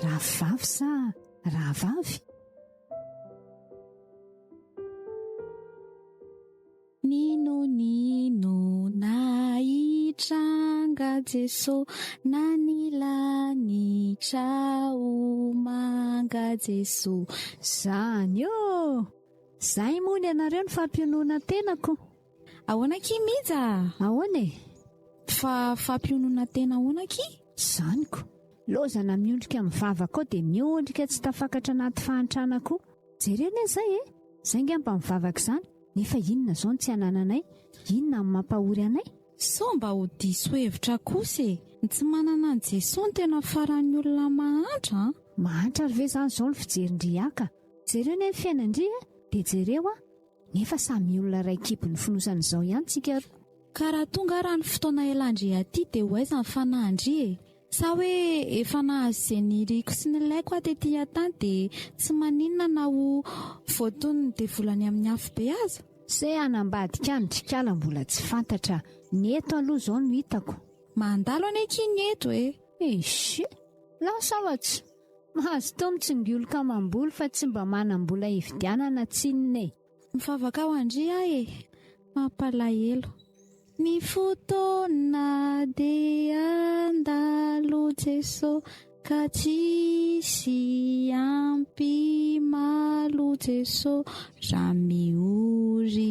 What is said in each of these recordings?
Rahavavy sa rahavavy? Nino na hitranga Jesô, na nilanitra ho manga Jesô. Zany ô! Zay moa ny anareo ny fampionoana tenako. Ahoana ki mija? Ahoana e? Fa fampionoana tena ahoana ki? Zaniko, lozana miondrika mivavaka dia miondrika tsy tafakatra anaty fahantrana koa. Jerena izay e? Zay ngamba mivavaka izany. Nefa inona zao tsy anananay? Inona ny mampahory anay? So mba ho diso hevitra kosa e. Tsy manana an Jesô ny tena faran'ny olona mahantra. Mahantra ry ve zany zao ny fijerindriaka? Jereo ny fiainandry e? Dia jereo a? Nefa samy olona ray kibony fonosan'izao ihany tsika roa. Ka raha tonga raha ny fotoana elandry aty dia ho aiza ny fanahandry e? Sa hoe efa nahazo izay ny riko sy ny laiko atetỳ tany dia tsy maninona na ho voatony ny devolany amin'ny afo be aza? Se anambadika ny trikala mbola tsy fantatra. Ny eto aloha izao no hitako. Mandalo aneky ny eto e. Ishi, lasa ohatsy. Mahazo tao mitsingoloka mamboly fa tsy mba manam-bola hividianana tsinone. Mivavaka ao andry e. Mampalahelo. Ny fotoana dia andalo Jesô, ka tsisy ampy malo Jesô, raha miorina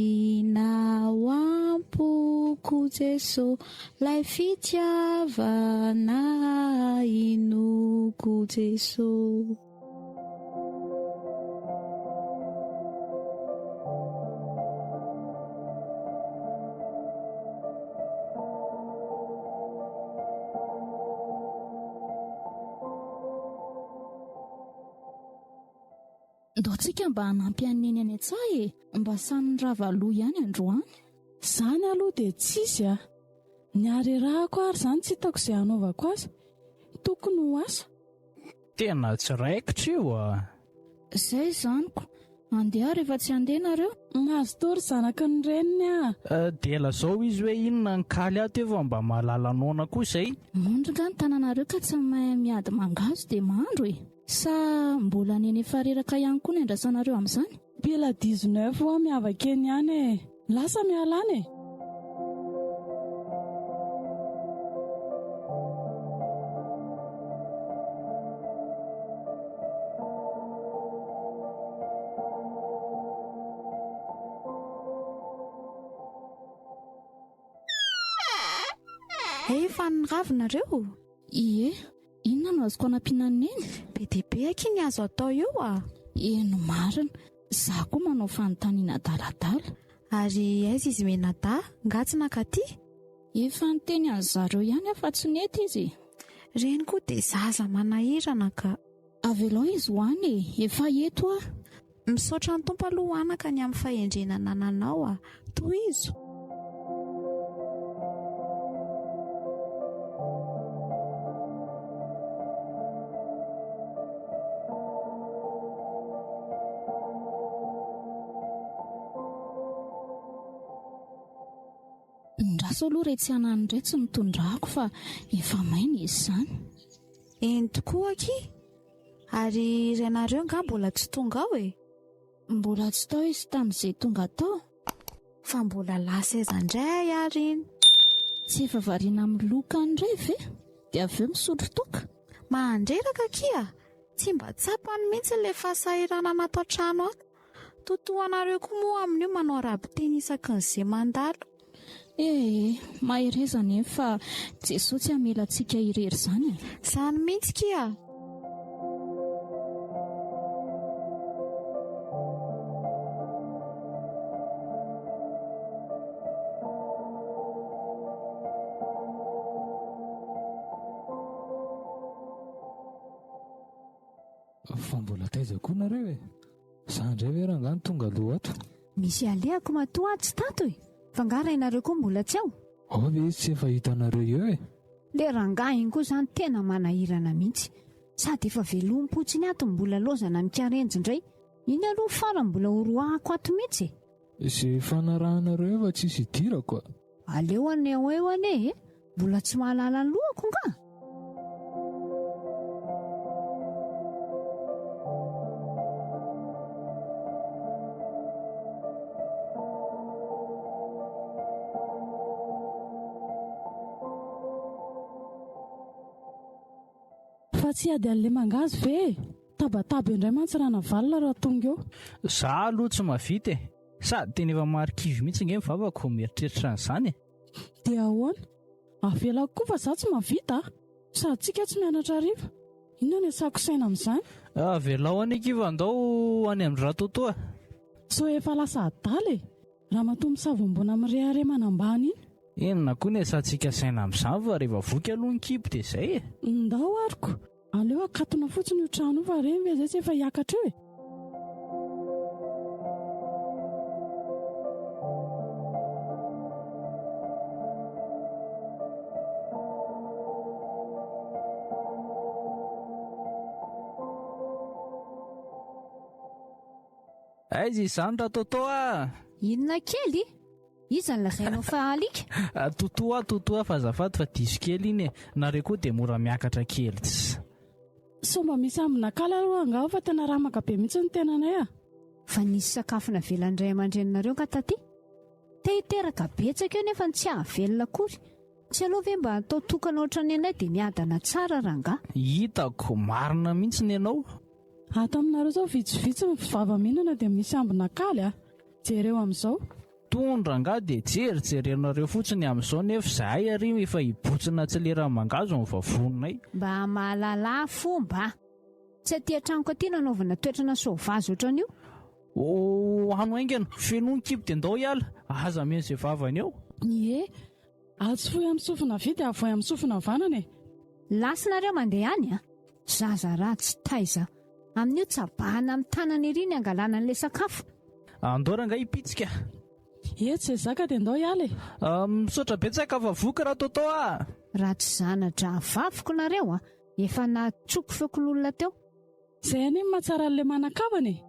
ho ampoko Jesô, lay fitiavana inoko Jesô. Ndao tsika mba hanampy aneny any an-tsaha e, mba sany ravaloha ihany androany. Zany aloha dia tsisy a. Ny arerahako ary zany tsy hitako izay hanaovako azy. Tokony ho asa. Tena tsy raikitra io a. Izay zaniko, andeha rehefa tsy andeha nareo. Mahazo tory zanaka ny reniny a. Dia lazao izy hoe inona ny kaly ato efa mba mahalala noana koa izay. Mondronga ny tananareo ka tsy mahay miady mangazo dia mahandro e. Sa mbola neny efa reraka ihany koa ny andrasanareo amin'izany? Pila 19 ho miavaka eny ihany e. Lasa mihalana e. Efa niravonareo? Ie, inona no azoko anampiana neny? Be dia be aky ny azo atao eo a. Eno marina, za koa manao fanontaniana adaladala. Ary aiza izy menada? Nga tsy nakaty? Efa niteny an'zareo ihany afa tsy nety izy. Reny koa dia zaza manahirana ka. Avelao izy hoany e, efa eto a. Misaotra ny tompo aloha anaka ny amin'ny fahendrenana nanao a. Tohizo. Ndraso aloha retsy anany indray tsy nitondrako fa efa maina izy izany. Eny tokoa aky. Ary renareo nga mbola tsy tonga ao e. Mbola tsy tao izy tamin'izay tonga tao. Fa mbola lasa aiza indray ary iny. Tsy efa variana amin'ny loka indray ve? Dia avy eo misotro toka. Mandreraka kia. Tsy mba tsapany mihitsy ilay fasahirana natao trano ato. Totoanareo koa moa amin'io manao rahateny isakin'izay mandalo. Mahirezana e fa Jesô tsy hamela antsika irery izany. Izany mihitsy kia. Fa mbola taiza koa nareo e. Za indray ve rangany tonga aloha ato. Misy alehako matoa tsy tato e. Fa nga rainareo koa mbola tsy ao. Ve izy tsy efa hitanareo eo e. Le rangahy iny koa zany tena manahirana mihitsy. Sady efa velom-potsiny ato mbola lozana mikarenjy indray. Iny aloha farany mbola horoahako ato mihitsy. Izay fanarahanareo efa tsisy idirako a. Aleo ane ao eo ane e. Mbola tsy mahalala ny lohako nga. tsy ady an'le mangazy ve? Tabataba indray mantsy raha navalona raha tonga eo. Za aloha tsy mavita sady tena efa marikivy mihitsy nge mivavaka mieritreritra an'izany Dia ahoana? Avelako koa fa za tsy mavita sady tsika tsy mianatra riva. Inona ny asako saina amin'izany? Velao any kivandao any amin'ny raha totoa. So efa lasa adala raha matombo savombona mirehare manambany iny. Inona koa ny asantsika saina amin'izany fa rehefa voky aloha ny kibo dia izay Ndao ariko. Aleo akatona fotsiny io trano fa reny ve zay tsy efa hiakatra eo Aiza izany raha totoa? Inona kely? Iza ny lazainao fa alika? Totoa fa azafady fa diso kely iny nareo koa dia mora miakatra kely So mba misy ambinakala aloha angao fa tena ramaka be mihitsy ny tenanay Fa nisy sakafo navelandray aman-dreninareo ka taty? Te hiteraka betsaka eo nefa tsy hahavelona akory. Tsy aloha ve mba atao tokana ohatrany anay dia miadana tsara ranga? Hitako marina mihitsy ny ianao. Ato aminareo zao vitsivitsy ny fivava-minana dia misy ambinakaly jereo amin'izao. Tondra nga dia jerijerionareo fotsiny amin'izao nefa zahay ary efa hibotsina tsy lera mangazo ny vavononay. Mba mahalala fomba. Tsy aty an-tranoko aty nanaovana toetrana soavazy ohatran'io. Ano aingana feno ny kibo dia ndao hiala aza meny izay vavany eo. Atsofoy amin'ny sofina vy dia avoy amin'ny sofina vanana Lasinareo mandeha any Zaza ratsy taiza. Amin'io tsabahana amin'ny tanany ery ny angalana an'ilay sakafo. Andora nga hipitsika. Tsy zaka dia ndao hiala misaotra betsaka fa voky raha totoa. Ratsy zanadra vavoko nareo efa natsoko fekon'olona teo. Zay any mahatsara an'ilay manakavany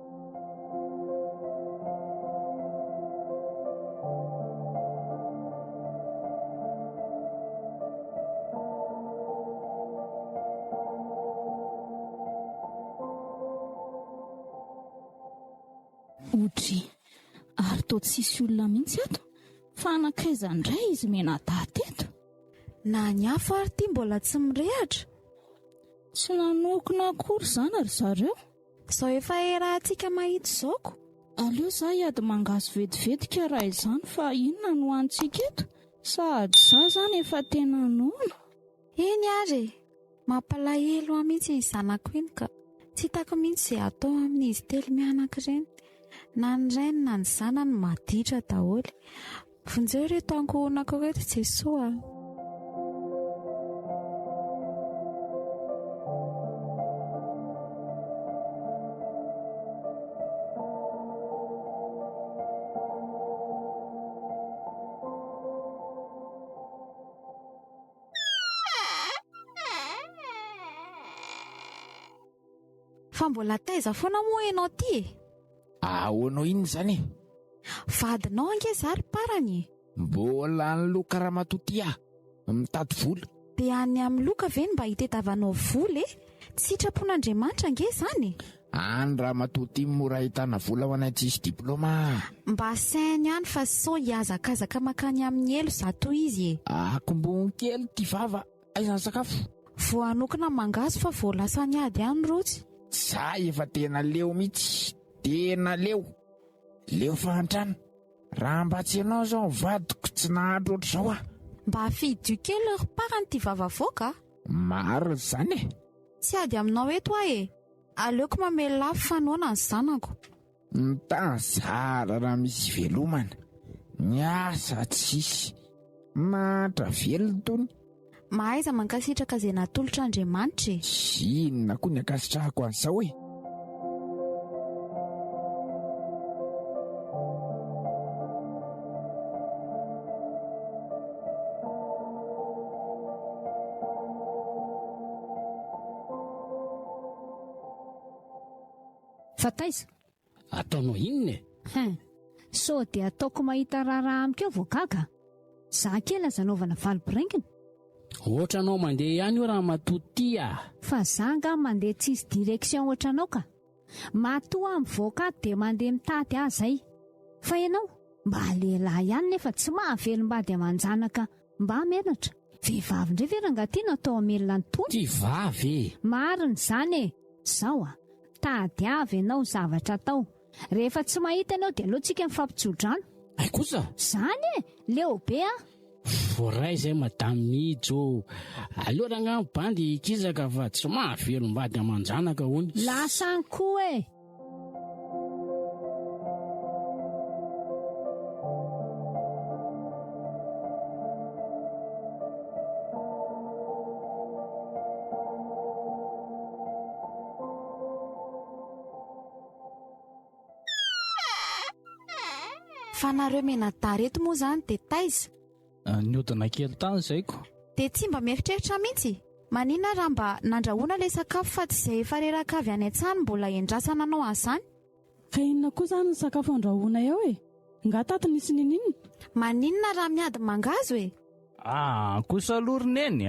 Odry, ary to tsisy olona mihitsy ato fa anakaiza indray izy menadaty eto. Na ny hafa ary ity mbola tsy mirehatra. Tsy nanokona akory izany ary zareo. Sao efa erahantsika mahitsy zaoko. Aleo za hiady mangazo vetivetika raha izany fa inona no antsika eto sady za zany efa tena noana. Eny ary mampalahelo mihitsy ny zanako iny ka tsy hitako mihitsy izay atao amin'izy telo mianakireny. Na ny reny na ny zanany maditra daholo. Vonjeo reto ankohonako reto Jesoa. Fa mbola taiza foana moa ianao ty Ahoanao iny zany vadinao ange zary parany. Mbola ny loka ramatoty mitady vola. Dia any amin'ny loka ve mba hitetavanao vola tsy sitrapon'Andriamanitra ange zany. Any ramatoty mora ahitana vola ho anay tsisy diplôma. Mba sainy ihany fa sao hiazakazaka makany amin'ny elo zato izy Akombony kely ty vava aizany sakafo. voanokona mangazo fa voalasa niady ihany rotsy. Za efa tena leo mihitsy. Tena leo fahantrana. Raha mba tsy ianao zao vadiko tsy nahandro ohatr'izao Mba fidio kely parany ty vavavoaka. Maro zany Tsy ady aminao eto aleoko mamely lafo fanoana ny zanako. Mitany zara raha misy velomana. Miasa tsisy. Matra velona tony. Mahaiza mankasitraka izay natolotr'Andriamanitra Inona koa ny akasitrahako an'izao Fa taiza? Ataonao inona So dia ataoko mahita raharaha amiko eo voagaga. Za kely aza naovana valibiraingina. Ohatranao mandeha ihany io raha matoty Fa za nga mandeha tsisy direksion ohatranao ka. Matoa amin'ny voaka dia mandeha mitady zay. Fa ianao mba lehilahy ihany nefa tsy mahavelombady amanjanaka mba menatra. Vehivavy indray ve rangahy atao amelona ny tony? Ty vavy Marina izany e. Zao tady avy ianao zavatra atao. Rehefa tsy mahita ianao dia alohantsika mifampijodrano. ay kosa Zany e, leo be voray zay madamy mijo aleo rangano bandy kizaka fa tsy mahavelombady amanjanaka hony lasa any koa e. Fa nareo menadà reto moa zany dia taiza Niodina kely tany zaiko. dia tsy mba mieritreritra mihitsy. Maninona raha mba nandrahoana ilay sakafo fa tsy izay efa reraka avy any an-tsany mbola endrasana anao an'izany? Ka inona koa zany ny sakafo andrahoana eo e? Nga tato nisy ninina? Maninona raha miady mangazo e? Kosa loroneny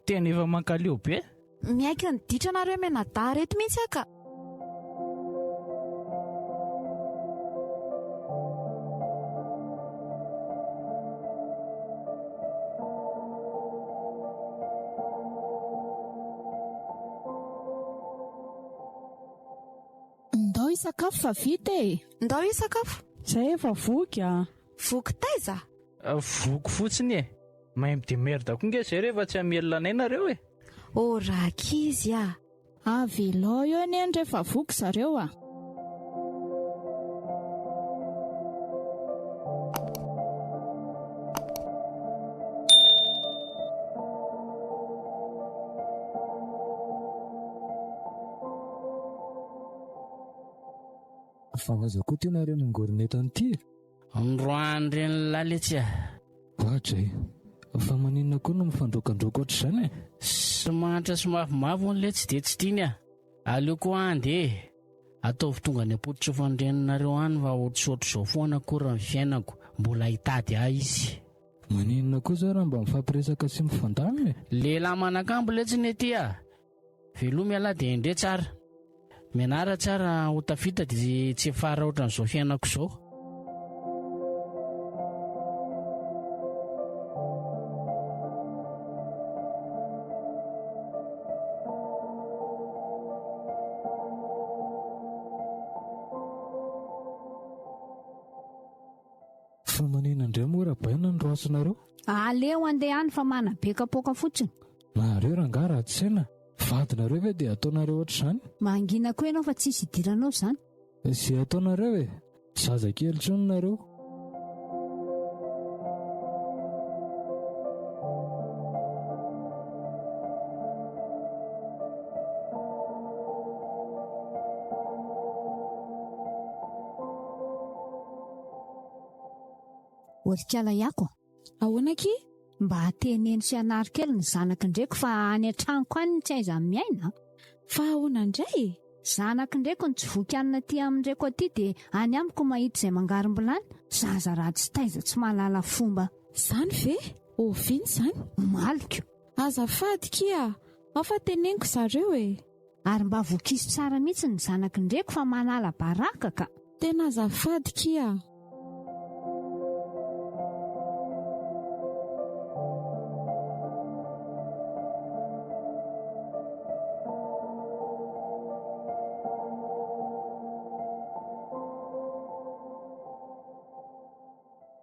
tena efa mankaleo be. Miaiky ny ditra nareo menadà reto mihitsy aka. Ndao isakafo fa vita e. Ndao isakafo? Zay efa voky Voky taiza? Voko fotsiny e. Maimby dia merda koa nge zay rehefa tsy hamelona anay nareo e. O rakizy Avelao eo ny any rehefa voky zareo Fa vaza koa ty nareo nangorina an'ity androany reny laletsy Vadray, fa maninona koa no mifandrokandroka ohatr'izany e? Sy manatra sy mavomavo an'ilay tsy dia tsy tiany aleoko andeha ataovy tonga ny apotitra fandreninareo any fa ohatrosotr'izao foana koa ny fiainako mbola hitady izy. Maninona koa zao raha mba mifampiresaka sy mifandamy e? Lehilahy manakambo letsiny ety velomy ala dia indre tsara mianara tsara ho tafita dia tsy efara ohatran'izao fiainako izao. Fa maninona indray moa raha baina ny roasinareo? Aleo andeha any fa manabe kapoaka fotsiny. Nareo rangaha raha tsy saina vadinareo ve dia ataonareo ohatr'izany? Mangina koa ianao fa tsisy idiranao izany. Izay ataonareo e, zazakely trony nareo. Olikala iako ahoana ki? mba hateneno sy hanary kely ny zanaka ndraiky fa any an-tranoko any tsy aiza miaina. Fa ahoana indray? Zanaka ndraiky ny tsy voky anina aty amin'ndraiko aty dia any amiko mahita izay mangarim-bilany. Zaza raha tsy taiza tsy mahalala fomba. Zany ve? Oviany zany? Maliko. Azafady kia, afa teneniko zareo e. Ary mba vokizy tsara mihitsy ny zanaka ndraiky fa manala baraka ka. Tena azafady kia.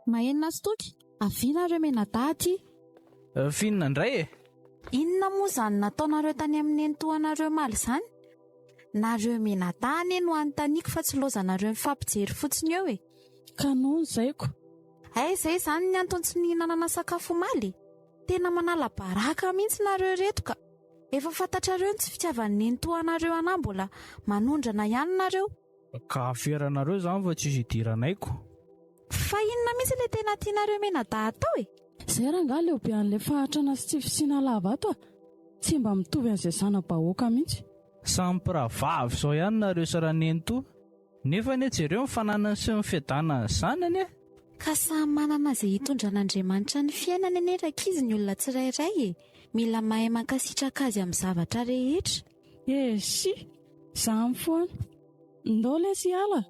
Mahenona sy toky? Avianareo menadà aty? Finina indray e. Inona moa zany nataonareo tany amin'ny nentoanareo maly izany? Nareo menadà anie no anontaniako fa tsy lozanareo mifampijery fotsiny eo e. Ka noho zaiko. Izay zany ny antony tsy nihinanana sakafo maly. Tena manala baraka mihitsy nareo reto ka. Efa fantatrareo ny tsy fitiavan'ny nentoanareo anah mbola manondrana ihany nareo. Ka aferanareo zany fa tsisy idiranaiko. Fa inona mihitsy ilay tena tianareo menadà atao e? Zay rangaha lehibe an'ilay fahatrana sy tsy fisiana lava ato tsy mba mitovy an'izay zanam-bahoaka mihitsy. Sampyravavy zao ihany nareo saranento. Nefa ny jereo mifanana sy mifedana zanany e. Ka samy manana izay hitondran'Andriamanitra ny fiainana anie rakizy ny olona tsirairay e. Mila mahay mankasitraka azy amin'ny zavatra rehetra. Si, zany foana. Ndao lesy ala.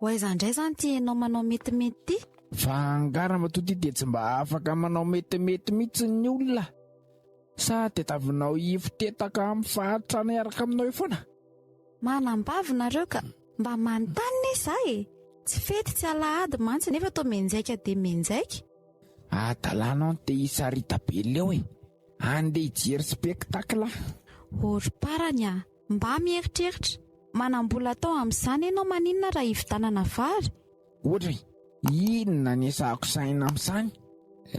ho aiza indray izany ty ianao manao metimety ty? Fa angarama toty dia tsy mba afaka manao metimety mihitsy ny olona. Sa tetavinao ifotetaka amin'ny fahatrana iaraka aminao io foana? Manambavy nareo ka mba manontany izaho e. Tsy fety tsy alahady mantsy nefa toa menjaika dia menjaika. Atalanao te hisarita be leo e. Andeha hijery spektakla. Horom-parany a, mba mieritreritra. Manambola tao amin'izany ianao maninona raha hivitanana vary? Ohatra inona ny esahako saina amin'izany?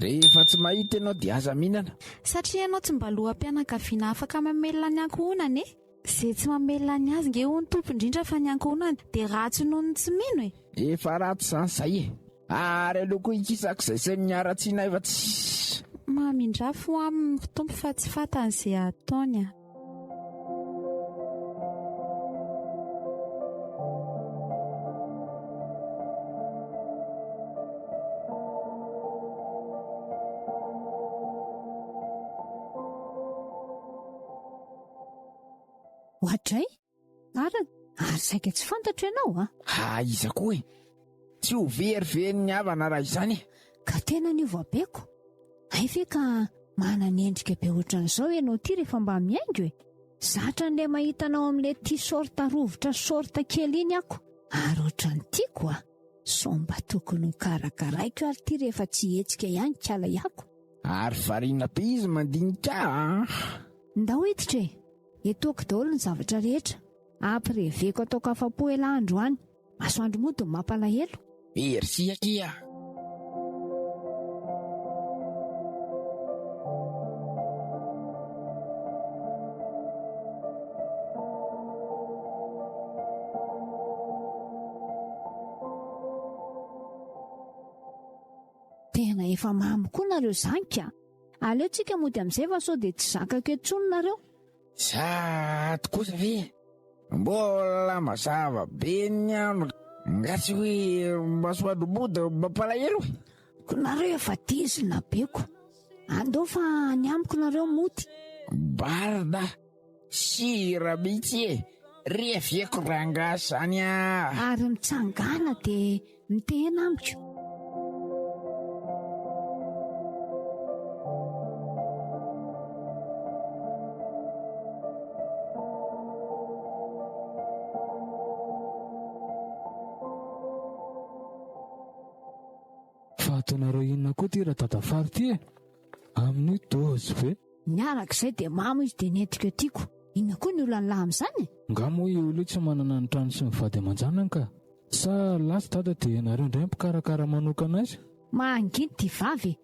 Rehefa tsy mahita ianao dia aza mihinana. Satria ianao tsy mba loham-pianakaviana afaka mamelona ny ankohonana e. Izay tsy mamelona ny azy nge ho ny tompo indrindra fa ny ankohonana dia ratsy noho ny tsy mino e. Efa ratsy izany izay e. Ary aleoko ikisako izay sy niara-tsiana efa tsy. Mamindrafo aminy tompo fa tsy fantany izay ataony a. Ohatray? Ary saika tsy fantatro ianao a? Iza koa e. Tsy ho verivery ny havana raha izany e. Ka tena niova abeko. Ay ve ka manana endrika be ohatran'izao ianao ty rehefa mba miaingo e. Zatra n'ilay mahitanao amin'ilay ty sorta rovotra sorta kely iny ako. Ary ohatran'ny tiako a. So mba tokony ho karakaraiko ary ty rehefa tsy hetsika ihany kala ihako. Ary variana be izy mandinika Ndao hiditra e. Etoko daholo ny zavatra rehetra. Ampireveko ataoko afa-po ela andro any. Masoandro mody ny mampalahelo. Merci akia. Tena efa mamy koa nareo zany ka. Aleotsika mody amin'izay fa sao dia tsy zakako etsony nareo. Sato kosa ve? Mbola mazava be ny andro. Ngatsy hoe masoandro mody mampalahelo e. Ko nareo efa tezina beko. Andao fa ny amiko nareo mody. Barda sira mihitsy e. Rehevieko rangahy zany a. Ary mitsangana dia mitena amiko. Ataonareo inona koa ty raha tatafary ty e? Amin'ny dozy be. Niarak'izay dia mamo izy dia nentiko tiako. Inona koa ny olana lahy amin'izany? Ngamo io olo tsy manana ny trano sy ny vady aman-janany ka. Sa lasy dada dia nareo indray mpikarakara manokana azy? Manginty ty vavy.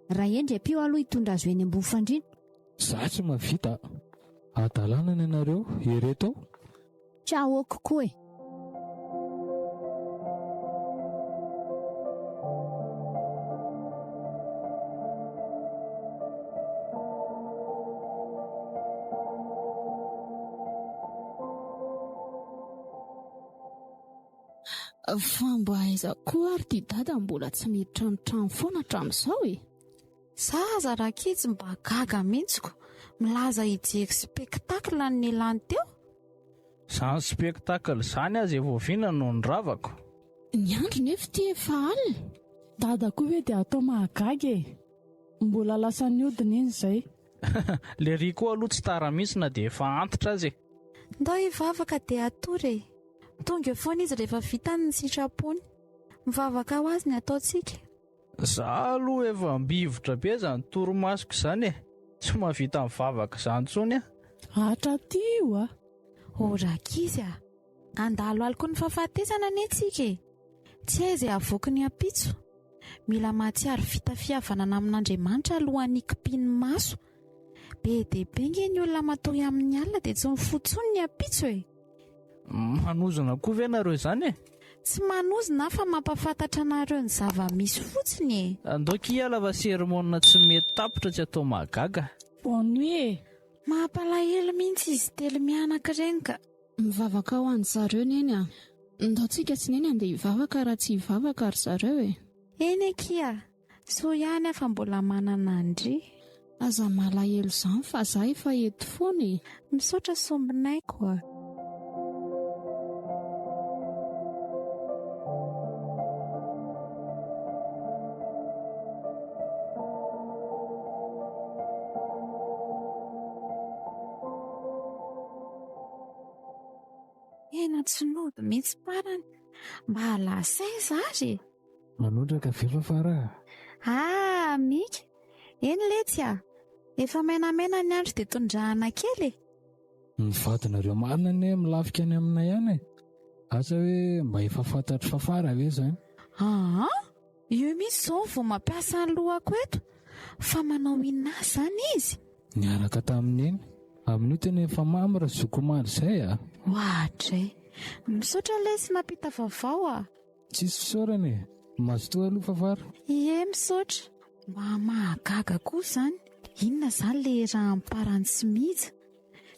Raha endry-pio aloha hitondra azo eny ambony fandriana. Za tsy mavita. Adalana ny nareo ereto ao. Tsahoako koa e. Fa mba aiza koa ary ty dada mbola tsy miditra ny trano foana hatramin'izao e. Zaza raha kitsy mba gaga mihitsiko. Milaza hijery spektakla ny elany teo. Zany spektakla zany azy evoviana no ny ravako. Ny andro nefa ty efa alina. Dada koa hoe dia atao mahagaga e. Mbola lasa niodina iny izay. Le ry koa aloha tsy tara mihitsy na dia efa antitra azy e. Ndao hivavaka dia atory e. Tonga foana izy rehefa vita ny sitrapony. Mivavaka ho azy ny ataontsika. Za aloha efa mbivotra be zany toromasoko izany e. Tsy mahavita mivavaka izany tsony a. Hatra tio a. Rakizy a. Andalo aliko ny fahafatesana nentsika e. Tsy aiza avoky ny apitso. Mila mahatsiaro vita fihavanana amin'Andriamanitra alohan'ny kipiny maso. Be dia be nge ny olona matory amin'ny alina dia tsy mifotsony ny apitso e. Manozona koa ve nareo izany e? Tsy manozona fa mampafantatra nareo ny zava-misy fotsiny e. Andoki hiala fa sermonina tsy mety tapitra tsy atao mahagaga. Bonne nuit e. Mampalahelo mihitsy izy telo mianaka ireny ka. Mivavaka ho an'ny zareo neny a. Ndaontsika tsy neny andeha hivavaka raha tsy hivavaka ary zareo e. Eny ekia. So ihany afa mbola manana andry. Aza malahelo izany fa za efa eto foana e. Misaotra sombinaiko a. tena tsy nody mihitsy parany. Mba lasay zazy. Manotraka ve fafara? Mika. Eny letsy a. Efa menamena ny andro dia tondrahana kely. Nivadinareo marina ne milafika any aminay ihany e. Asa hoe mba efa fantatry fafara ve zany? Io mihitsy izao vao mampiasa ny lohako eto. Fa manao inona zany izy? Niaraka tamin'ny eny. Amin'io tena efa mamira zokomary izay a. Hoatray. Misaotra lesy napita vaovao a. Tsisy fisaorana e. Mazotoa aloha fafara. Misaotra. Mba mahagaga koa zany. Inona zany le raha amparany sy mija?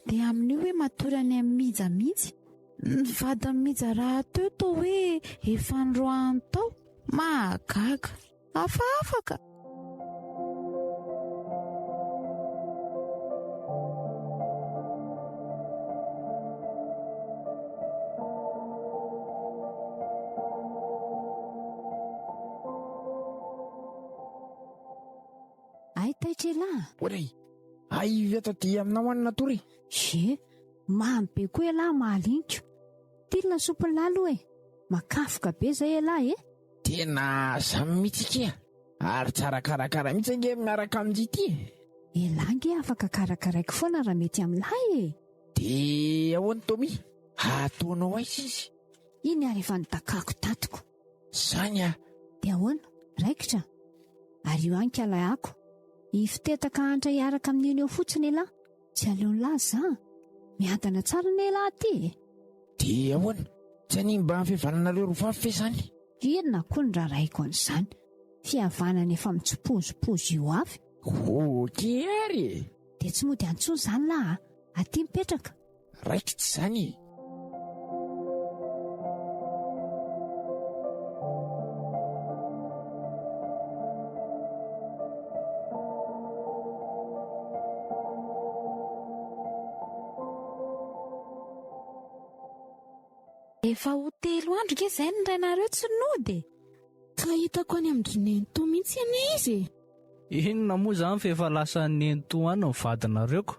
Dia amin'io hoe matory any amin'ny mija mihitsy. Ny vadiny mija raha teo toa hoe efa androany tao. Mahagaga. Afaka. Oray, aivy ato ty aminao any natory. Mamy be koa ialahy mahaliniko. Tilina sopony lalo e. Makafoka be zay ialahy e. Tena samy mihitsy kia. Ary tsara karakara mihitsy ange miaraka amin'ity ty. Ialahy nge afaka karakaraiko foana raha mety amin'lahy e. De ahoana Tomi? Ataonao aiza izy? Iny ary efa nitakako tatiko. Zany a. De ahoana? Raikitra. Ary io anka alahako. Ifitetaka hantra hiaraka amin'iny eo fotsiny ialahy. Tsy aleony lahy za. Miadana tsara ny ialahy ty. De ahoana? Tsy aniny mba fihavananareo roafafy ve zany? Inona koa ny raraiko an'izany? Fihavanana efa mitsopozipozy io avy. Okey ary. De tsy mody antsony zany lahy. Aty mipetraka. Raikitra zany. Efa ho 3 andro ke izay ny rainareo tsy nody. Ka hitako any amin'ny drinento mihitsy ane izy. Inona moa zany fa efa lasa nento any ny vadinareoko.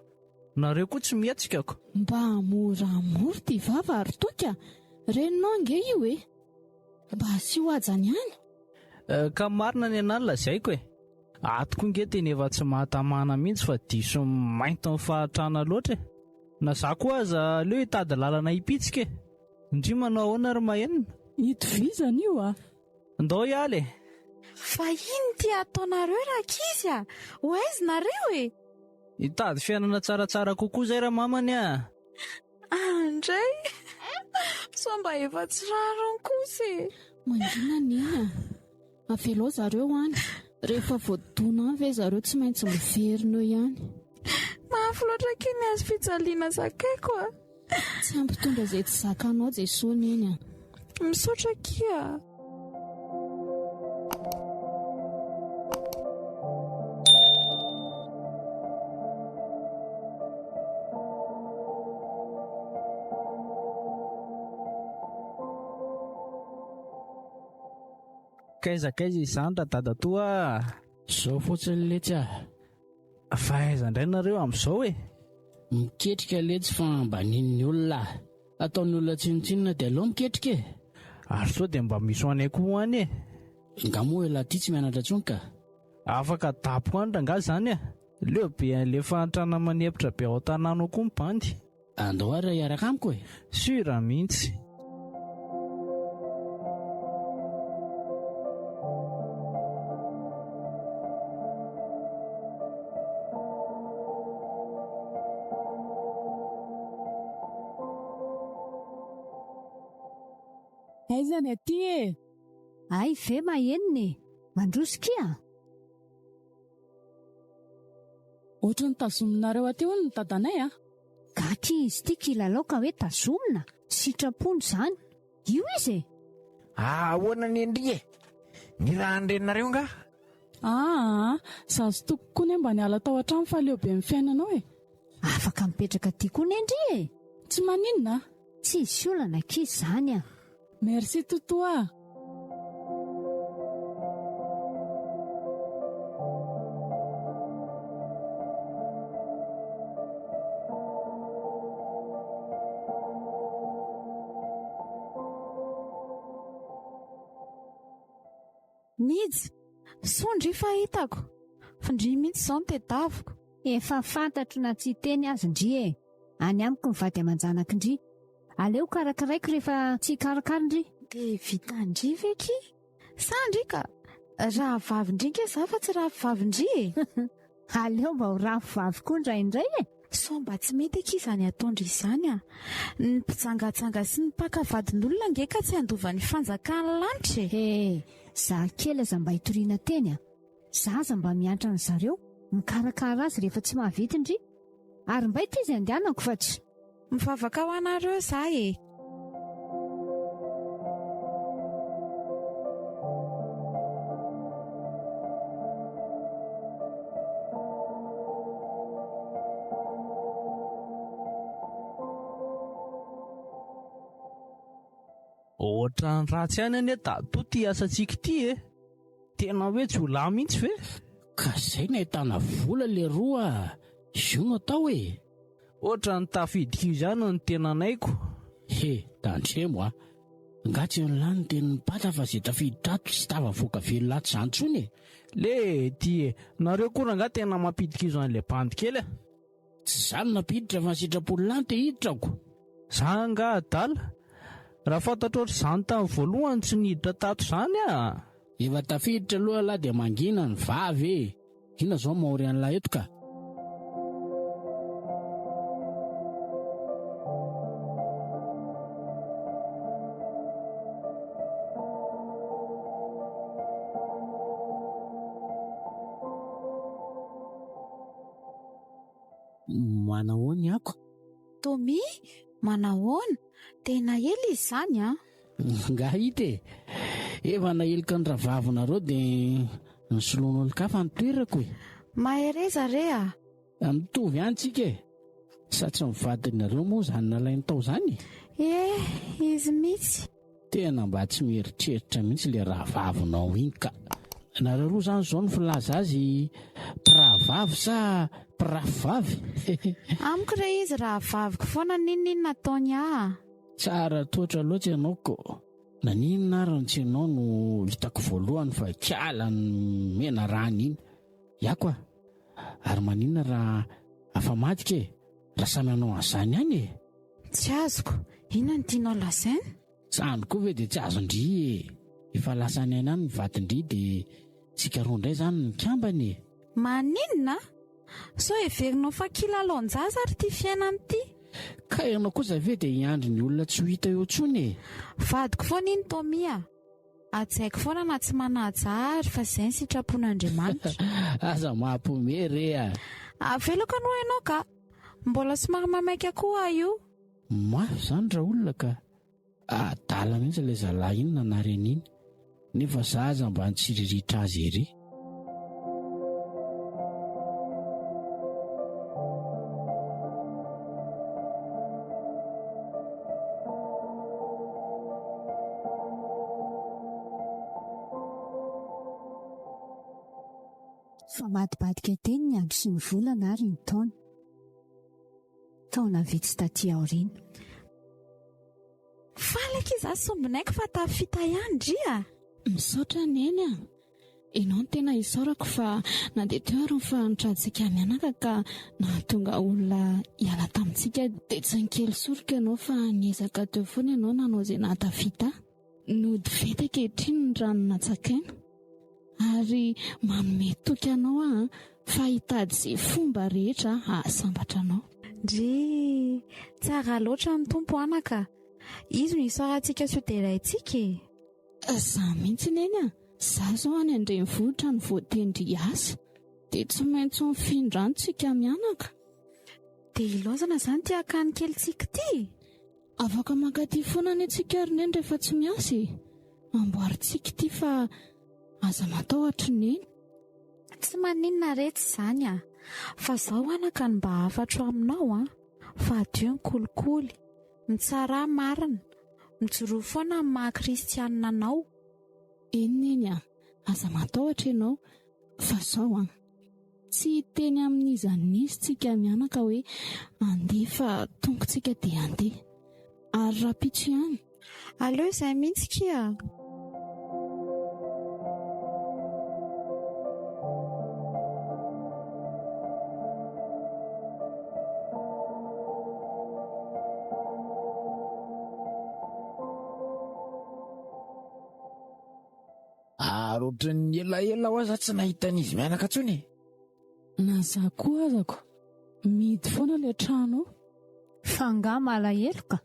Nareo koa tsy mihetsikako. Mba moramora ty vava ary toka. Reninao nge io e. Mba sy ho ajany any. Ka marina ny anany lazaiko e. Atoko nge teny efa tsy mahatamana mihitsy fa diso mainty ny fahatrana loatra e. Na za koa aza leo hitady lalana hipitsika e. Ndry manao ahoana ary mahenina? Hitovizana io a. Ndao ialy e. Fa ino ty ataonareo rakizy a? Ho aiza nareo e? Hitady fiainana tsaratsara kokoa zay raha mamany a. Andray. So mba efa tsy raron kosa e. Mangina nina. Avelao zareo any. Rehefa voadona ve zareo tsy maintsy miverina ihany. Mafy loatra kely azo fijaliana zakaiko a. Tsy ampitondra izay tsy zakanao Jesony eny a. Misaotra kia. Kaizakaiza izany radadatoa. Zao fotsiny letsy a. Fa aiza indray nareo amin'izao e. Miketrika letsy fa mba nin'ny olona. Ataon'ny olona tsinotsinona dia aloha miketrika e. Ary sao dia mba misy ho anay koa ho any e. Nga moa ela ty tsy mianatra tsonka. Afaka dapo andra nga zany a. Leo be an'le fahantrana manepitra be ao tanàna koa mibandy. Andao ary hiaraka amiko e. Sura mihitsy. Aizany aty e. Ay ve maheniny e. Mandrosikia. Ohatry ny tazominareo aty hono ny dadanay a. Gaky izy ity kilalaoka hoe tazomina. Sitrapony zany. Io izy e. Ahoana ny endri e. Ny raha andreninareo nga? Zazo toko koa ne mba niala tao an-trano fa leo be amin'ny fiainanao e. Afaka mipetraka ty koa ny endri e. Tsy maninona. Tsy isy olana kizy zany a. Merci totoa. Nidy, sondry fahitako. Fandry mihitsy izao no tedaviko. Efa fantatro na tsy teny azy ndry e. Any amiko mivady aman-janaka ndry. Aleo karakaraiko rehefa tsy karakara ndry. Dia vita ndry veky. Sandry ka raha vavindry nke za fa tsy raha vavindry e. Aleo mba ho rafo-vavy koa indraindray e. So mba tsy mety eky izany ataondry izany a. Ny mpijangatsanga sy ny mpaka vadin'olona nge ka tsy andovan'ny fanjakany lanitra e. Za kely aza mba hitoriana teny a. Za aza mba miantra ny zareo mikarakara azy rehefa tsy mahavita ndry. Ary mba ity izy andehanako fa tsy. Mivavaka ho anareo za e. Ohatra ny ratsy ihany anie dato ty asantsika ity e. Tena hoe tsy ho lahy mihitsy ve? Ka izay no ahitana vola leroa. Io no atao e. Ohatra ny tafidiko izany no tena naiko. Tandremo a. Nga tsy ny lany tenin'ny pata fa izay tafiditra tsy tava voaka velona zany intsony e. Le ty e, nareo koa nga tena mampidika izan'ilay bandy kely a. Tsy zany napiditra fa sitrapolo lany te hiditrako. Za nga adala. Raha fantatra ohatr' izany tamin'ny voalohany tsy niditra tato izany a. Efa tafiditra aloha lahy dia mangina ny vavy e. Ina zao mahory an'lahy eto ka. Manahoany ako? Tomi, manahoana? Tena ela izany a. Nga hita e. Efa nahelika ny rahavavonareo dia nisoloan'olo-kafa ny toerako e. Mahereza re a. Mitovy ihany tsika e. Sa tsy mivadinareo moa izany nalainy tao izany? Izy mihitsy. Tena mba tsy mieritreritra mihitsy ilay rahavavonao iny ka. Nareo roa izany izao no filaza azy mpirahavavy sa mpirafovavy? Amiko re izy rahavaviko foana ninona nataony a. Tsara toatra loatra ianao ko. Naninona ary ny tsy ianao no hitako voalohany fa kiala ny mena rany iny. Iako a. Ary maninona raha afa-madika e. Raha samy anao an'izany ihany e. Tsy azoko. Inona ny tianao lazaina? Zany koa ve dia tsy azondry e. Efa lasany aina ny vadindry dia tsika roa indray izany ny kambany e. Maninona? So everinao fa kilalaon-jaza ary ty fiainany ty. Ka ianao kosa ve dia hiandry ny olona tsy ho hita eo intsony e. Vadiko foana iny Tomia. Atsaiko foana na tsy manaja ary fa izay ny sitrapon'Andriamanitra. Aza mahampome re a. Avelako anao ianao ka. Mbola somary mamaika koa io. Mafy izany raha olona ka. Adala mihitsy ilay zalahy iny nanareny iny. Nefa za aza mba nitsiriritra azy ery. Fa madibadika teny ny andro sy ny volana ary ny taona. Taona vitsy taty aoriana. Falaka izaho sombinaiko fa tafita ihany dria. Misaotra ny eny a. Ianao no tena isaorako fa nandeha teo ary nifahanitrantsika mianaka ka nahatonga olona hiala tamintsika dia tsy nikely soroka ianao fa niezaka teo foana ianao nanao izay nahatafita. Nody vety ankehitriny ny rano natsakaina. Ary manome toky anao fa hitady izay fomba rehetra ahasambatra anao. Dry, tsara loatra ny tompo anaka. Izy no isaorantsika sy ho delayntsika e. Za mihitsy neny a. Za zao any andrenivohitra ny voatendry asa. Dia tsy maintsy mifindrantsika mianaka. Dia ilaozana izany ty akany kelitsika ty. Afaka mankaty foana ny antsika ary neny rehefa tsy miasa e. Amboarintsika ty fa aza matahotra neny. Tsy maninona rehetra izany a. Fa zaho anaka ny mba afatro aminao fa adio ny kolikoly. Mitsara marina. Mijoro foana amin'ny maha kristianina anao. Eny neny a. Aza matahotra ianao. Fa zao tsy teny amin'izy anisy tsika mianaka hoe andeha fa tongotsika dia andeha. Ary rapitso ihany. Aleo izay mihitsy kia. ary ohatran'ny elaela ho aza tsy nahitan'izy mianaka ntsony. Na za koa azako midy foana ilay trano ao. Fa nga malahelo ka.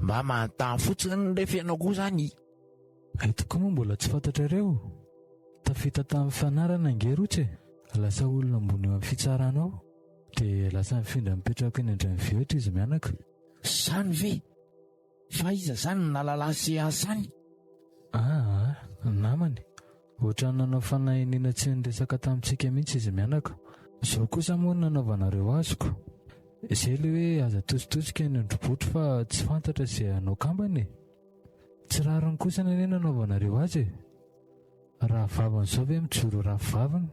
Mba manontany fotsiny ny rehefianao koa zany. Aitoko moa mbola tsy fantatrareo. Tafita tamin'ny fanarana angerotsy lasa olona ambony eo amin'ny fitsaranao dia lasa mifindra mipetraka eny an-dranivohitra izy mianaka. Zany ve? Fa iza zany nalala seansany? Namany ohatran'ny nanao fanahiniana tsy niresaka tamintsika mihitsy izy mianaka. Izao kosa moa nanaovanareo azoko. Izay ilay hoe aza tositosika ny androbotro fa tsy fantatra izay hanao kambany. Tsy rariny kosa nane nanaovanareo azy. Raha vavany izao ve mijoro raha vavany?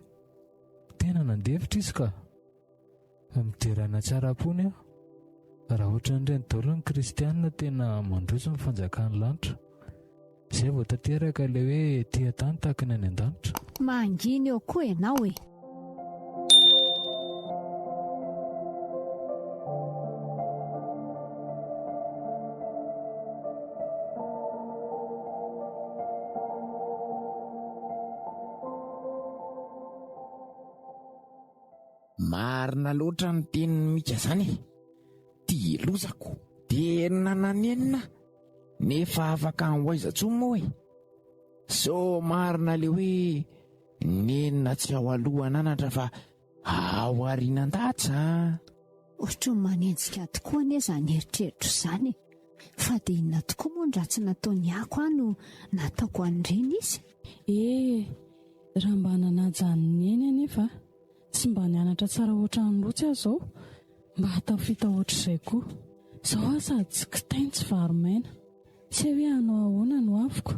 Tena nandefitra izy ka. Miderana tsara pony aho. Raha ohatran'ireny daholo ny kristianina tena mandroso ny fanjakan'ny lanitra. Izay vao tanteraka ilay hoe tia tany tahaka ny any an-danitra. Manginy eo koa ianao e. Marina loatra ny tenin'ny mika zany. Tia lozako tena nanenina nefa afaka anhoaiza-tsoa moa e. So marina le hoe nenina tsy ao aloha nanatra fa ao arinan-datsa. Ohatry ny manenjika tokoa anie izany eritreritro izany. Fa dia inona tokoa moa ny ratsy nataony ako no nataoko an'ireny izy? Raha mba nanajany eny anefa tsy mba nianatra tsara ohatran'ny lotsy aho izao mba hatafita ohatr'izay koa. Izao aho sady tsy kitainy tsy varomaina. Tsy hoe hanao ahoana no afoko.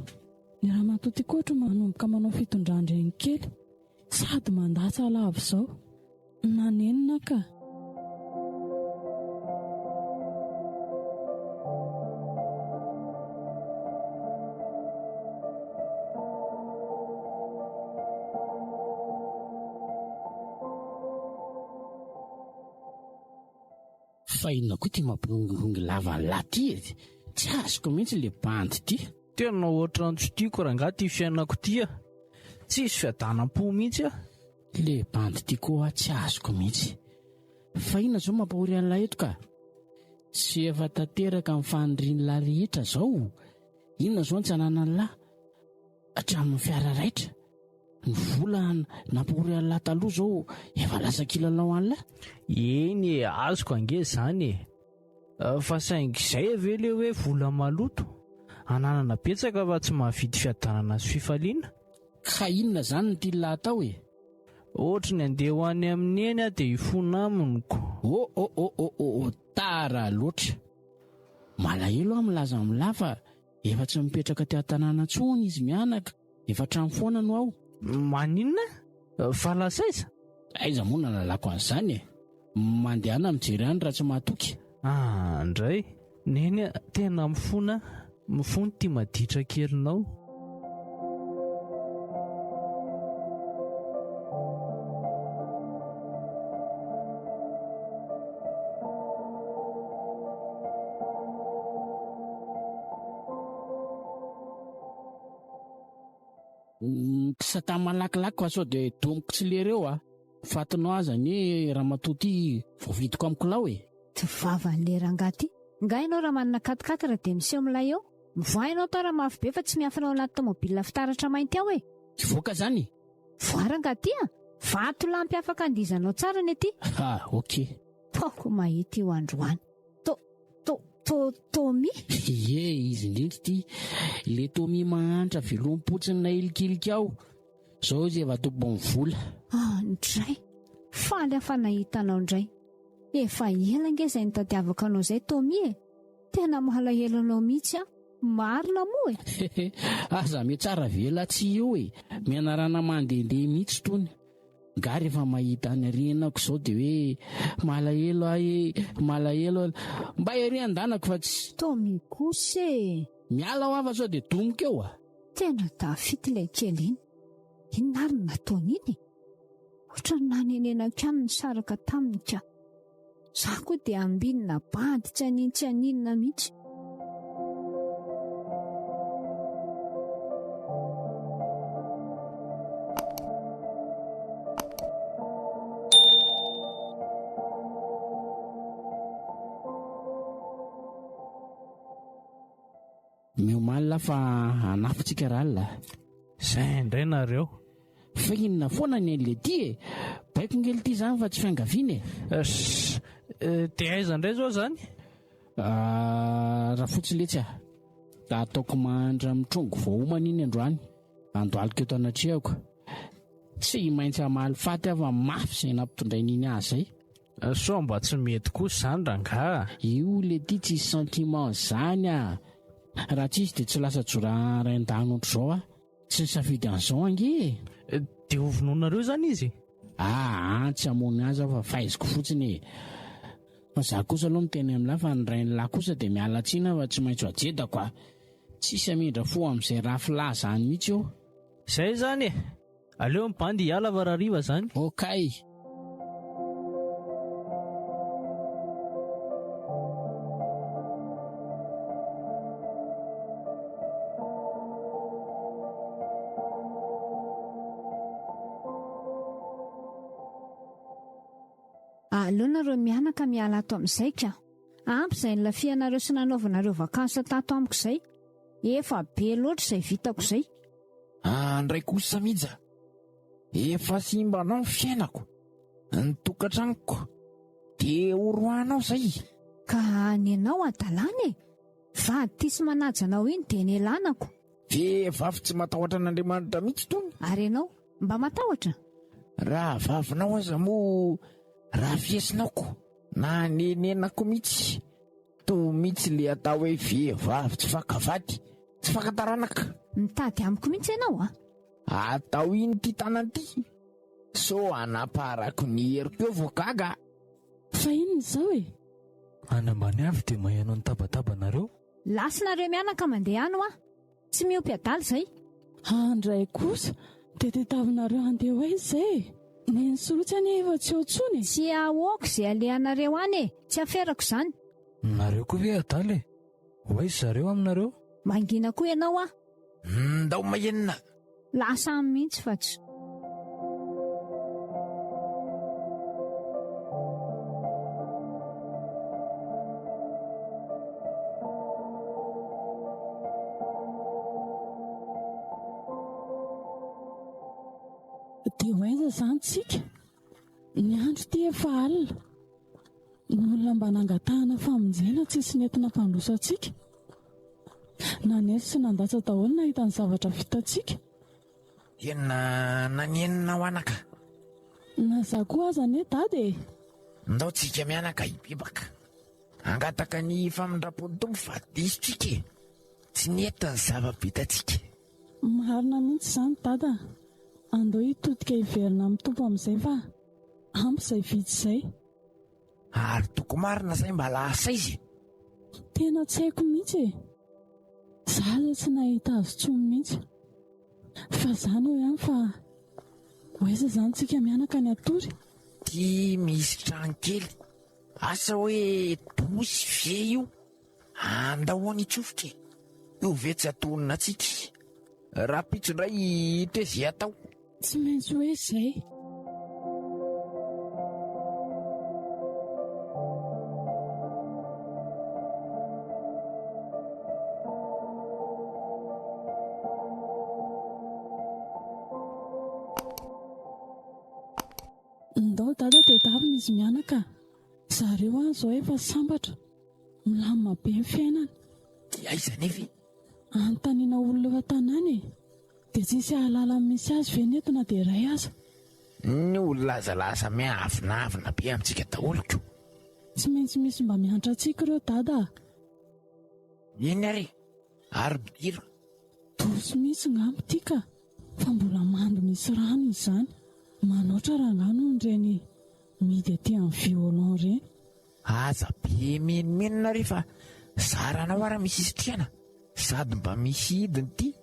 Ny raha matoty koa ohatra manomboka manao fitondran-dreny kely sady mandasa lava izao. Nanenina ka. Fa inona koa ty mampilongilongy lava laty e? Tsy azoko mihitsy le bandy ty. Tena ohatran'ny tsy tiako raha ngaty fiainako tia. Tsisy fiadanam-po mihitsy a. Le bandy ty koa tsy azoko mihitsy. Fa inona zao mampahory an'ilay eto ka? Tsy efa tanteraka amin'ny faniriany lahy rehetra zao. Inona zao tsy hananany lahy hatramin'ny fiara raitra. Ny vola nampahory an'ilay taloha zao efa lasa kilalao an'ilay. Eny azoko ange zany e. Fa saingy izay ave le hoe vola maloto. Ananana betsaka fa tsy mahavidy fiadanana sy fifaliana. Ka inona zany ny tiana atao e? Ohatra ny andeha ho any amin'ny eny dia hifona amoniko. Tara loatra. Malahelo aho milaza amin'ilay fa efa tsy mipetraka ty an-tanàna intsony izy mianaka. Efa trano foana no ao. Maninona? Fa lasaiza? Aiza moa nalalako an'izany e. Mandehana mijery any raha tsy mahatoky. Andray. Neny tena mifona ty maditra kelinao. Kisata malakilaky sao dia domiko tsy lereo a. Fatinao aza ny raha matoty voavidiko amiko lao e. Ty vavan'le rangaty. Nga ianao raha manana katikatira dia miseho milay eo. Mivoainao tao raha mafy be fa tsy miafanao anaty tomobila fitaratra mainty ao e. Voaka zany. Voarangaty a. Vato lampy afaka andizanao tsara ny ety. Ok. Toko mahita io androany. Tomi. Izy ndrindry ty. Le Tomi mahantra velom-potsiny na ilikilika ao. Zao izy efa tombony vola. Ndray. Faly afa nahitanao ndray. Efa ela nge izay nitadiavaka anao izay Tomi e. Tena malahelo anao mihitsy a. Marina moa e. Aza me tsara vela tsy io e. Mianarana mandehandeha mihitsy tony. Nga rehefa mahita any renako izao dia hoe malahelo ahy, malahelo mba ery an-danako fa tsy. Tomi kosa e. Miala ho afa sao dia domiko eo a. Tena tafity ilay kely iny. Inona ary no nataony iny? Ohatra ny nanenenako ihany nisaraka taminy ka. Za koa dia ambinina bandy tsy aninona mihitsy. miomalina fa anafontsika ralina. Izay indray nareo. Fa inona foana ny an'le ty e? Baiko ngely ty zany fa tsy fiangaviana e. Te aiza indray zao zany? Raha fotsy letsy ataoko mahandra mitrongo voaomana iny androany, andoaliko eto anatrehako. Tsy maintsy hamaly faty aho fa mafy izay nampitondrain'iny azy zay. So mba tsy mety kosa izany ranga. Io le ty tsy sentiment zany raha tsisy dia tsy lasa jora ray-ndano ohatr' izao tsy nisafidy an'izao ange. Dia hovinonareo zany izy? Tsy hamony azy aho fa fahaiziko fotsiny e. Fa za kosa aloha miteny amin'lahy fa ny ray nylahy kosa dia miala tsina fa tsy maintsy hajedako tsisy amindra fo amin'izay rafilà zany mihitsy io. Izay zany e, aleo mibandy hiala varariva zany. Okay. Aleo nareo mianaka miala ato amin'izay ka. Ampy izay nilafianareo sy nanaovanareo vakansa tato amiko izay. Efa be loatra izay vitako izay. Andray kosa mija, efa simbanao ny fiainako, ny tokantranoko, dia horoanao izay. Ka ny anao adalana e, vady ty sy manaja anao iny dia ny elanako. Vehivavy tsy matahotra an'Andriamanitra mihitsy tony. Ary ianao mba matahotra? Raha vavinao aza moa raha fiesinaoko na nenenako mihitsy, toa mihitsy le atao hoe vehivavy tsy fakavady, tsy fakatarànaka. Mitady amiko mihitsy ianao atao iny ty tanan'ity, so anaparako ny heriko eo voagaga. Fa inona izao e? Any ambany avy dia maheno ny tabatabanareo. Lasinareo mianaka mandeha ano tsy miompy adala izay. Andray kosa dia tetavinareo andeha ho aiza izay? Ny sorotsy any efa tsy eo tsony. Tsy ahoako izay alehanareo any e, tsy aferako izany. Nareo koa ve adala e? Ho aiza zareo aminareo? Mangina koa ianao Ndao mahenina. Lasa amin'ny mihitsy fa tsy. Dia ho aiza izany tsika? Ny andro ty efa alina. Ny olona mba nangatahana famonjena tsisy nentina mpandrosantsika. Nanesy sy nandasa daholo nahita ny zavatra vitantsika. Tena nanenina ho anaka. Naza koa aza ane dady e. Ndao tsika mianaka hibebaka, angataka ny famindram-pony tompo fa diso tsika e. Tsy nety ny zava-bitantsika. Marina mihitsy izany dada. Andao hitodika hiverina amin'ny tompo amin'izay fa ampy izay vidy izay. Ary toko marina izay mba lasa izy. Tena tsy haiko mihitsy e. Zaza tsy nahita azy tsony mihitsy. Fa izany hoe ihany fa ho aiza izany tsika mianaka ny atory? Ty misy trano kely, asa hoe bosy ve io? Andahoany tsofotra e. Io ve tsy atonina tsika? Raha pitso indray hita hoe zay atao. Tsy maintsy hoe izay. Ndao dada dia davina izy mianaka. Zareo zao efa sambatra, milamina be ny fiainana. Dia aiza nefa? Anontaniana olona eo an-tanàna e. Dia tsisy ahalala misy azy ve nentina dia iray aza. Ny olonazalaza miavinavina be amintsika daholo ko. Tsy maintsy misy mba miantra antsika ireo dada. Iny ary ary bidira. Bosy misy ngambo tika, fa mbola mando misy rano izany. Manoatra rangano nireny midy aty amin'ny violon ireny. Aza be menimenina rehefa zaranao ara misy isitriana, sady mba misy hidiny ty.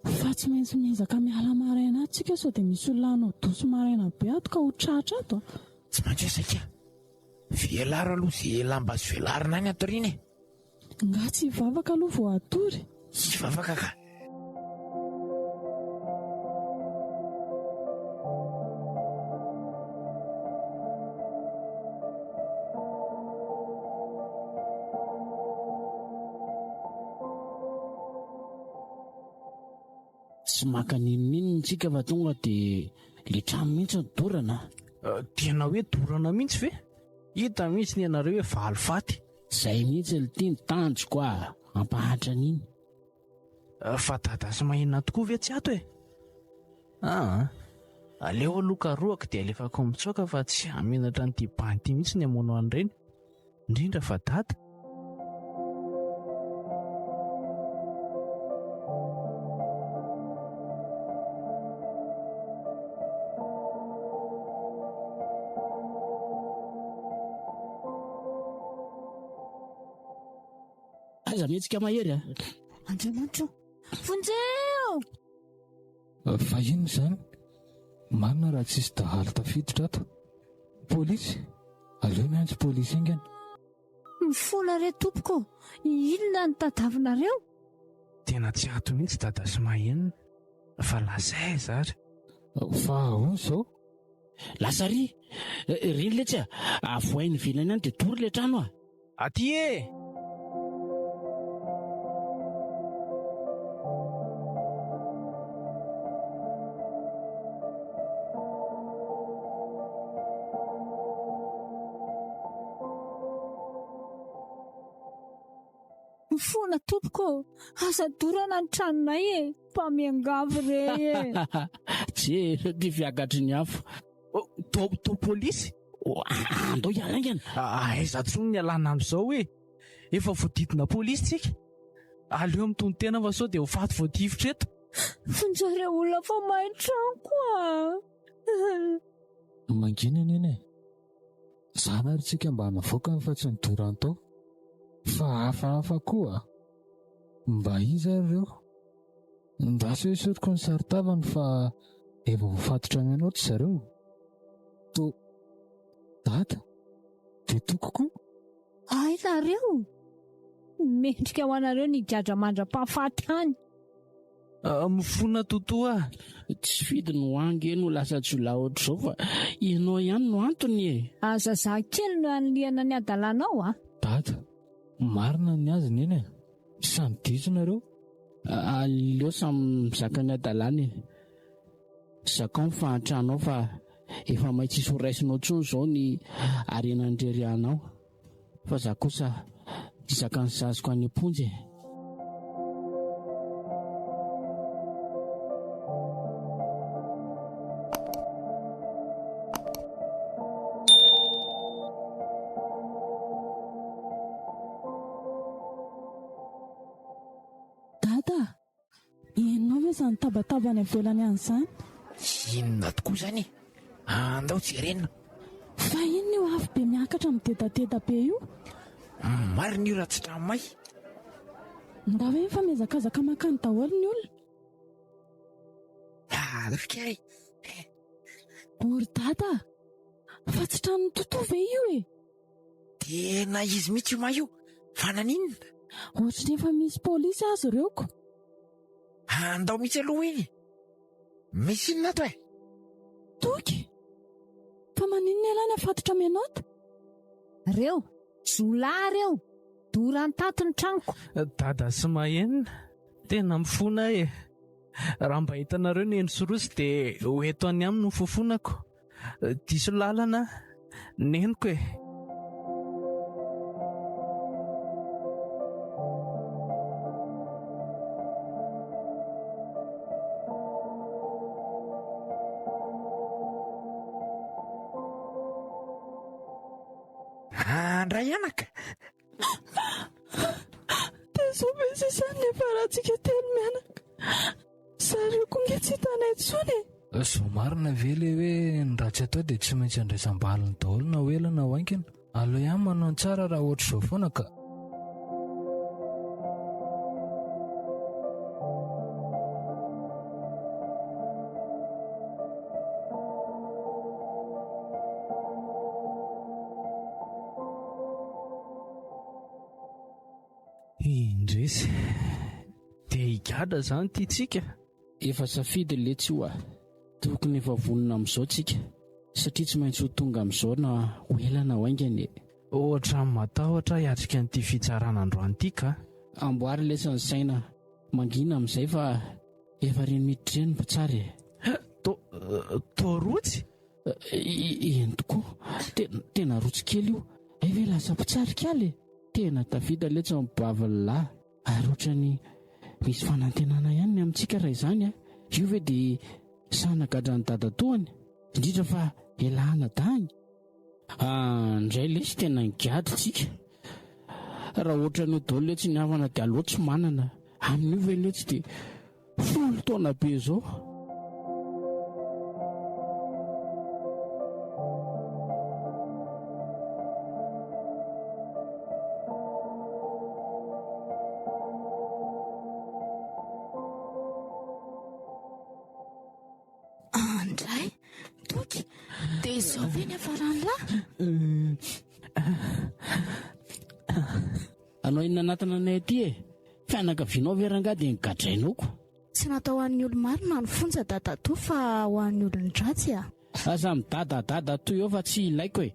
Fa tsy maintsy miezaka miala maraina atsika sao dia misy olona anao doso maraina be ato ka ho tratra ato. Tsy maintsy hoe saika velaro aloha izay lamba azo velarina any atoriana e. Nga tsy hivavaka aloha vao atory. Tsy hivavaka ka. Sy maka ninonino tsika fa tonga dia le trano mihitsy ny dorana. Tena hoe dorana mihitsy ve? Hita mihitsy ny ianareo hoe valifaty. Izay mihitsy ny tiany tanjoko ampahatra an'iny. Fa dada sy mahina tokoa ve tsy ato e? Aleo aloka roaka dia alefako mitsoaka fa tsy hamenatra n'ity banty mihitsy ny hamono an'ireny, indrindra fa dada. Aiza mihetsika mahery Andriamanitra, vonjeo! Fa inona izany? Marina raha tsisy dahalo tafiditra ato. Polisy? Aleo miantso polisy ingany. Mifola re tompoko, inona ny tadavinareo? Tena tsy ato mihitsy dada sy mahenina, fa lazay zary. Fa ahoana izao? Lasary, reny letsy avoainy vilany any dia tory le trano Aty e! Mifona tompoko, aza dorana ny tranonay e, mpamiangavy re e. Tsy ty fiakatry ny afo. To polisy? Andao hialaingana. Aiza tsony ny alana amin'izao e? Efa voadidina polisy tsika. Aleo amitony tena fa sao dia ho faty voadifotra eto. Fonjareo olona fa mahay tranoko Mangina nene. Zana ary tsika mba navoaka fa tsy nidorana tao. Fa hafahafa koa mba iza ireo? Ndasy hoe sotiko ny saritavany fa efa voafatotra aminao tsy zareo. To dada dia tokoko? Ay nareo, mendrika ho anareo ny gadra mandra-pahafaty hany. Mifona totoa. Tsy fidy no angy no lasa tsola ohatr'izao fa ianao ihany no antony e. Aza kely no aniliana ny adalanao Dada, marina ny azy neny samy diso nareo. Aleo samy mizaka ny adalany e. Zakao mifahatranao fa efa mahay tsisy ho raisinao tsony izao ny arenandrerianao. Fa za kosa izaka ny zazoko any amponjy e. Izany tabatabany avelany an'izany. Inona tokoa izany? Andao jerena. Fa inona io avy be miakatra midedadeda be io? Marina io raha tsy tramay. Nda hoe mifamezakazaka makany daholo ny olona. Fikay. Ory dada, fa tsy trano totoa ve io e? Tena izy mihitsy io ma io. Fa naninona? Ohatry nefa misy polisy azy ireoko. Andao mihitsy aloha iny. Misy inona ato e? Toky. Fa maninona ilana afatotra menota? Reo, zolahy reo, dorany tato ny tranoko. Dada sy mahenina, tena mifona e. Raha mba hitanareo ny eny sorosy dia ho eto any aminy no fofonako. Diso lalana, neniko e. Andray anaka. Tezo misy izany le farantsika telo mianaka. Zareo konge tsy hitanay tsony e. Zao marina ve le hoe ny raha tsy atao dia tsy maintsy andraisam-baliny daholo na ho ela na ho aingana. Aleo ihany manao ny tsara raha ohatr'izao foana ka. Indresy dia higadra izany ity tsika. Efa safidy le tsy ho tokony efa vonona amin'izao tsika satria tsy maintsy ho tonga amin'izao na ho ela na ho aingana e. Ohatra ny matahotra hiatrika n'ity fitsarana androany ity ka. Amboary lesany saina mangina amin'izay fa efa reny miditra reny mpitsara Torotsy? Eny tokoa, tena rotsy kely io. Ve lasa mpitsarikaly? Tena tafida le tsy mibavy lahy. Ary ohatrany misy fanantenana ihany ny amintsika raha izany a. Io ve dia sanagadra ny dadatoany, indrindra fa elahana dahany. Indray lesy tena ngiaditsika. Raha ohatrany ho daholo le tsy ny havana dia aloha tsy manana. Amin'io ve le tsy dia 10 taona be izao. Andray, toky, dia izao ve ny afaran'lahy? Anao inona anatina anay aty e? Fianakavianao ve rangahy dia nigadrainaoko? Tsy natao ho an'ny olo-marina ny fonja dadatoa fa ho an'ny olon-dratsy a. Aza midadadada toy eo fa tsy ilaiko e.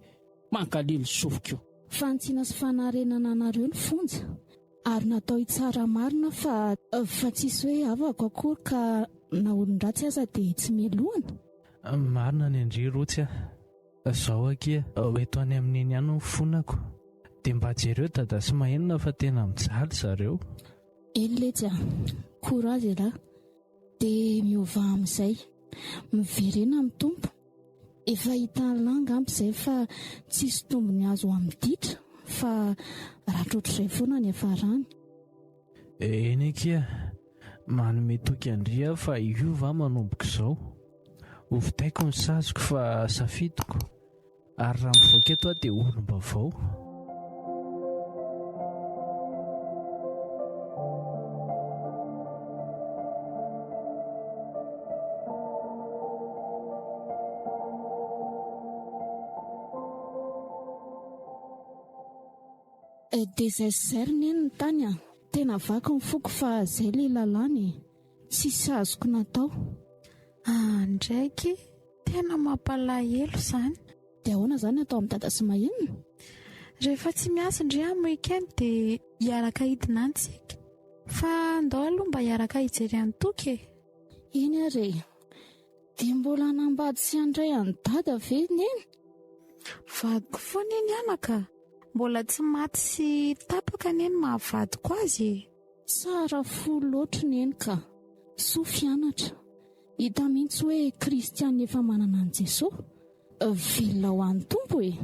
Mankalilo sofiko. Fantsiana sy fanarenana anareo ny fonja ary natao hitsara marina fa tsisy hoe avako akory ka na olon-dratsy aza dia tsy melohana. Marina ny andry rotsy zaho aky eto any amin'iny ihany ny fonako. Dia mba jereo dada sy mahenona fa tena mijaly zareo. Eny letsy korazy lahy, dia miova amin'izay miverena amin'ny tompo. Efa hita langa amp'izay fa tsisy tombony azo amin'ny ditra fa raha ohatr'izay foana ny afarany. Eny akia manome toky andria fa iova manomboka izao. Hovidaiko ny sazoko fa safidiko, ary raha mivoaka eto dia olom-bavao. Dia izay zairiny eny ny tany tena vaky ny foko fa izay ilay lalàny tsisy azoko natao. Ndraiky tena mampalahelo izany. Dia ahoana izany atao amin'ny dada sy mahenona? Rehefa tsy miasa indray amin'ny weekend dia hiaraka hidina antsika, fa andao aloha mba hiaraka hijery any toky e. Eny are, dia mbola hanambady sy handray any dada ve neny? Vadiko foana eny anaka, mbola tsy maty sy tapaka neny mahavadiko azy. Tsara fo loatra neny ka, soa fianatra. Hita mihitsy hoe kristianina efa manana an' Jesosy. Velona ho an'ny tompo e.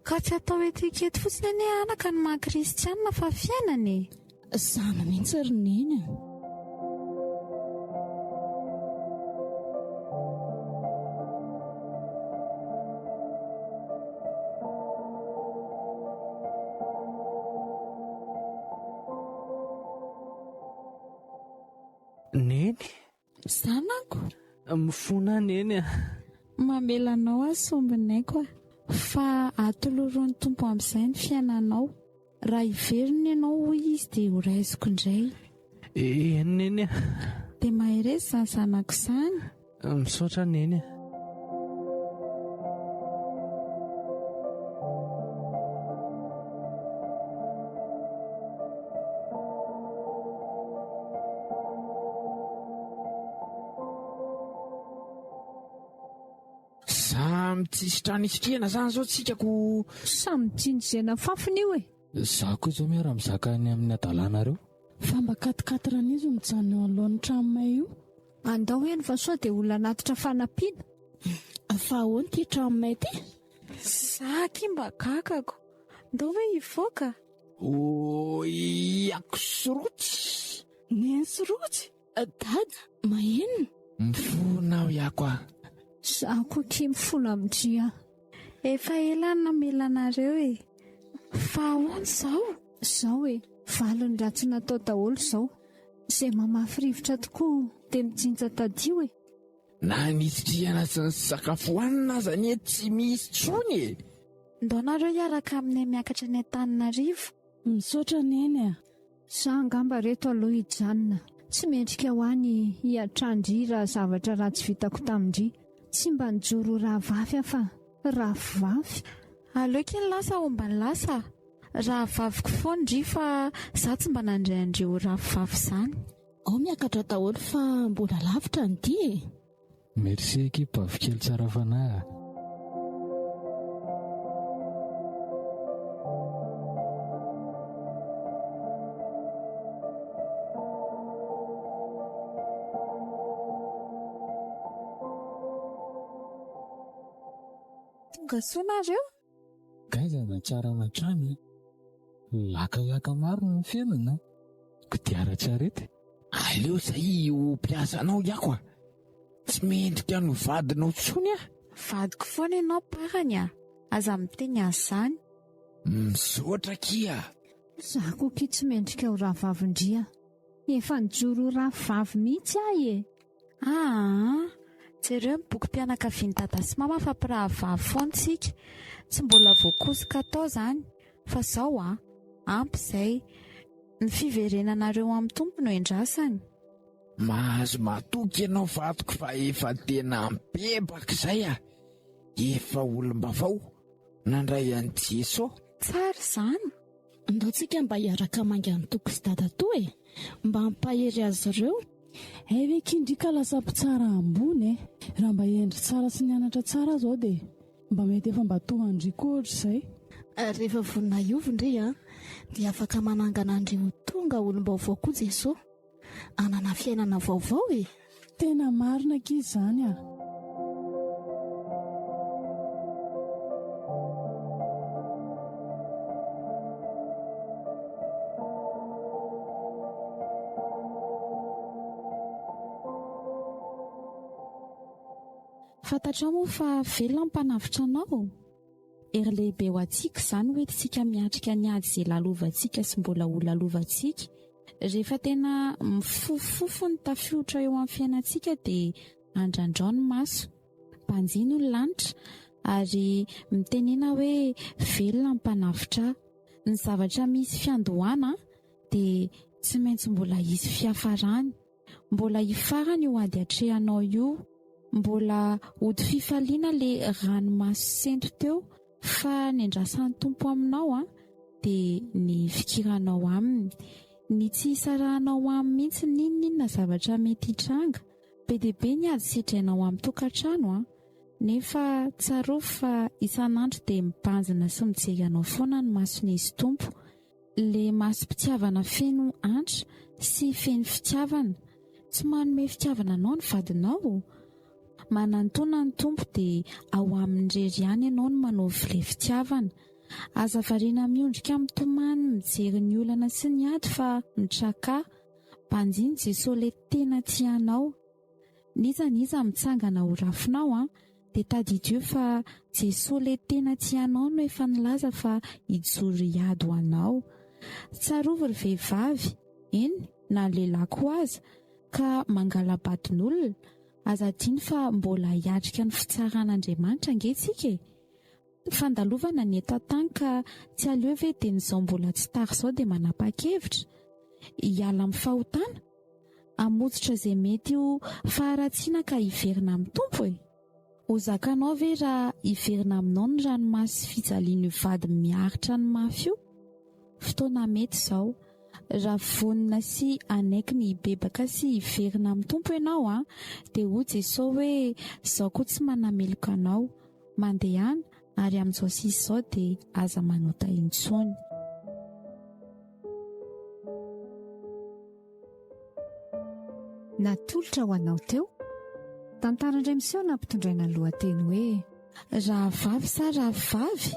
Ka tsy atao etikety fotsiny anie anaka ny maha-kristianina fa fiainana e. Zana mihitsy ry neny. Neny? Zanako? Mifona neny Mamelanao azy sombinaiko fa atoloron'ny tompo amin'izay ny fiainanao. Raha hiveriny ianao hoy izy dia ho raisiko indray. Eny neny Dia mahery izany zanako izany. Misaotra neny Samy tsisy trano isitrihana zany zao tsikako. Samy tsinjena fafiny io e. Zaho koa izao miara mizaka any amin'ny adalanareo. Fa mba katikatirana izy mijanona eo alohan'ny tranonay io. Andao eny fa sao dia olona anatitra fanampiana. Fa ahoana ity tranonay ity? Zaky mba kakako. Ndao hoe hivoaka. Ako sorotsy. Neny sorotsy? Dada, mahenona? Mifona aho iako Zaho koa ky mifona amindria. Efa elana namelanareo e. Fa ahoana izao? Izao e, valony raha tsy natao daholo izao. Izay mamafy rivotra tokoa dia mijinja tadio e. Na nisitrihana sy ny sakafo hohanina aza ny tsy misy tsony e. Ndao nareo hiaraka aminay miakatra ny Antananarivo. Misaotra neny Sa angamba reto aloha hijanona. Tsy mendrika ho any hiatrandry raha zavatra ratsy vitako tamindry. Tsy mba nijoro raha vavy afa raha vavy. Aleoky ny lasa omba ny lasa. Raha vaviko foana ndry fa za tsy mba nandray andreo raha vavy izany. ao miakatra daholo fa mbola lavitra ny dia e. Merci ekipa avikely tsara fanahy. Tonga soa nareo? Gaizana tsara matrany. Lakaka maro ny fiainana. Kodiara tsarety. Aleo zay ho mpiasanao iako a. Tsy mendrika no vadinao tsony a. Vadiko foana ianao parany a. Aza miteny azy zany. Misaotra kia. Zaho koa tsy mendrika ho rahavavindria. Efa nijoro rahavavy mihitsy ahy e. Jereo ny boky mpianakavian'ny dada sy mama fa mpirahavavy foana tsika. Tsy mbola voakosoka tao zany. Fa zao ampy izay ny fiverenanareo amin'ny tompo no endrasany. Mahazo matoky ianao vatiko fa efa tena mipebaka izay a. Efa olom-bavao nandray an'i Jesosy. Tsara izany. Andaontsika mba hiaraka mangany toko sy dada toa e. Mba hampahery azy ireo. Ve kindrika lasapy tsara ambony raha mba endry tsara sy nianatra tsara zao dia mba mety efa mba tohandriko ohatra izay. Rehefa vonina iovindre dia afaka manangana andreo tonga olom-baovao koa Jesosy. Anana fiainana vaovao e. Tena marina kizy izany a. Fantatrao moa fa velona mpanavitra anao. Ery lehibe ho antsika izany hoe tsika miatrika ny ady izay lalovantsika sy mbola ho lalovantsika. Rehefa tena mifofofo ny tafiotra eo amin'ny fiainantsika dia andrandrao ny maso, mpanjino ny lanitra ary mitenena hoe velona mpanavitra. Ny zavatra misy fiandohana dia tsy maintsy mbola hisy fiafarany, mbola hifarany io ady atrehanao io, mbola hody fifaliana le ranomaso sento teo fa ny andrasan'ny tompo aminao dia ny fikiranao aminy, ny tsy hisarahanao aminy mihitsy ninona zavatra mety hitranga. Be dia be ny ady sedrainao amin'ny tokantrano nefa tsarao fa isan'andro dia mibanjina sy mijery anao foana ny mason'izy tompo, le masom-pitiavana feno antra sy feno fitiavana. Tsy manome fitiavana anao ny vadinao. Manantona ny tompo dia ao amin'ny rery ihany ianao no manaovy le fitiavana. Aza variana miondrika mitomany mijery ny olana sy ny ady fa mitraka. Mpanjiny Jesosy le tena tianao. Niza mitsangana ho rafinao dia tadidio fa Jesosy le tena tianao no efa nilaza fa hijoro hiady ho anao. Tsarovy ry vehivavy, eny na lehilahy koa aza ka mangala-badin'olona. Aza diny fa mbola hiatrika ny fitsaran'Andriamanitra angentsika e. Fandalovana ny eto an-tany ka tsy aleo ve dia nyzao mbola tsy tara izao dia manapa-kevitra hiala amin'ny fahotana, hamotsitra izay mety ho faharatsiana ka hiverina amin'ny tompo e. Ho zakanao ve raha hiverina aminao ny ranomasy fijaliana io vady miaritra ny mafy io? Fotoana mety izao. Raha vonina sy anaiky ny hibebaka sy hiverina amin'ny tompo ianao dia ho Jesosy hoe izao koa tsy manameloka anao, mandehana ary amin'izao sisy izao dia aza manota intsony. Natolotra ho anao teo tantara indray miseho nampitondraina ny lohateny hoe rahavavy sa rahavavy.